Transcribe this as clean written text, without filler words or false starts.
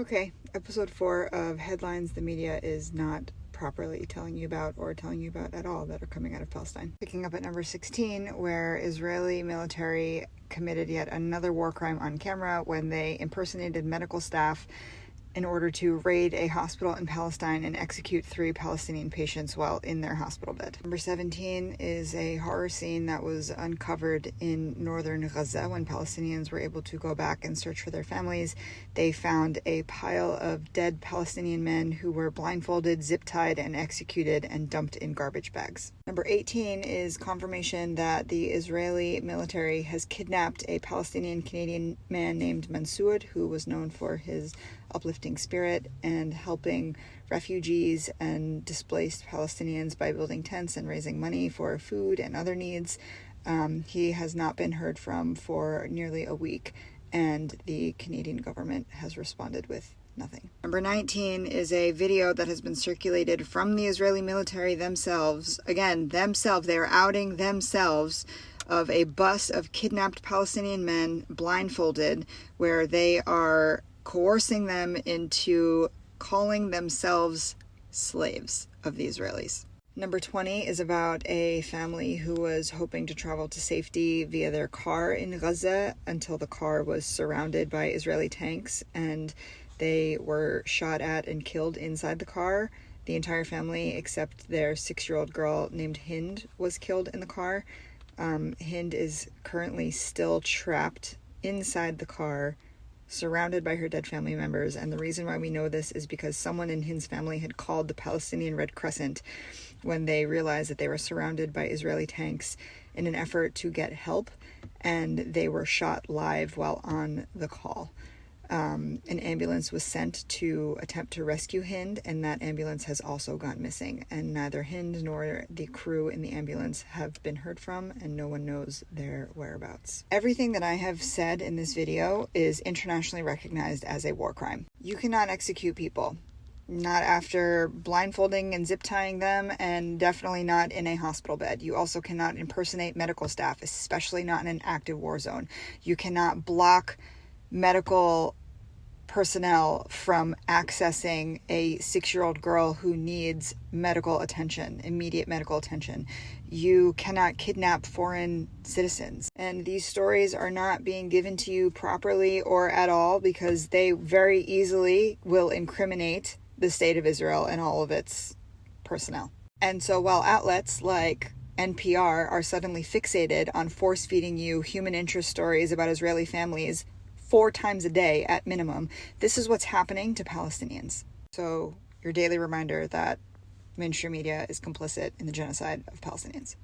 Okay, episode 4 of headlines the media is not properly telling you about or telling you about at all that are coming out of Palestine. Picking up at number 16, where Israeli military committed yet another war crime on camera when they impersonated medical staff in order to raid a hospital in Palestine and execute 3 Palestinian patients while in their hospital bed. Number 17 is a horror scene that was uncovered in northern Gaza when Palestinians were able to go back and search for their families. They found a pile of dead Palestinian men who were blindfolded, zip-tied, and executed and dumped in garbage bags. Number 18 is confirmation that the Israeli military has kidnapped a Palestinian-Canadian man named Mansour, who was known for his uplifting spirit and helping refugees and displaced Palestinians by building tents and raising money for food and other needs. He has not been heard from for nearly a week, and the Canadian government has responded with nothing. Number 19 is a video that has been circulated from the Israeli military themselves. Again, themselves, they are outing themselves, of a bus of kidnapped Palestinian men blindfolded, where they are coercing them into calling themselves slaves of the Israelis. Number 20 is about a family who was hoping to travel to safety via their car in Gaza until the car was surrounded by Israeli tanks and they were shot at and killed inside the car. The entire family, except their 6-year-old girl named Hind, was killed in the car. Hind is currently still trapped inside the car, surrounded by her dead family members, and the reason why we know this is because someone in Hind's family had called the Palestinian Red Crescent when they realized that they were surrounded by Israeli tanks in an effort to get help, and they were shot live while on the call. An ambulance was sent to attempt to rescue Hind, and that ambulance has also gone missing, and neither Hind nor the crew in the ambulance have been heard from, and no one knows their whereabouts. Everything that I have said in this video is internationally recognized as a war crime. You cannot execute people, not after blindfolding and zip tying them, and definitely not in a hospital bed. You also cannot impersonate medical staff, especially not in an active war zone. You cannot block medical personnel from accessing a 6-year-old girl who needs medical attention, immediate medical attention. You cannot kidnap foreign citizens. And these stories are not being given to you properly or at all because they very easily will incriminate the state of Israel and all of its personnel. And so while outlets like NPR are suddenly fixated on force-feeding you human interest stories about Israeli families 4 times a day at minimum, this is what's happening to Palestinians. So your daily reminder that mainstream media is complicit in the genocide of Palestinians.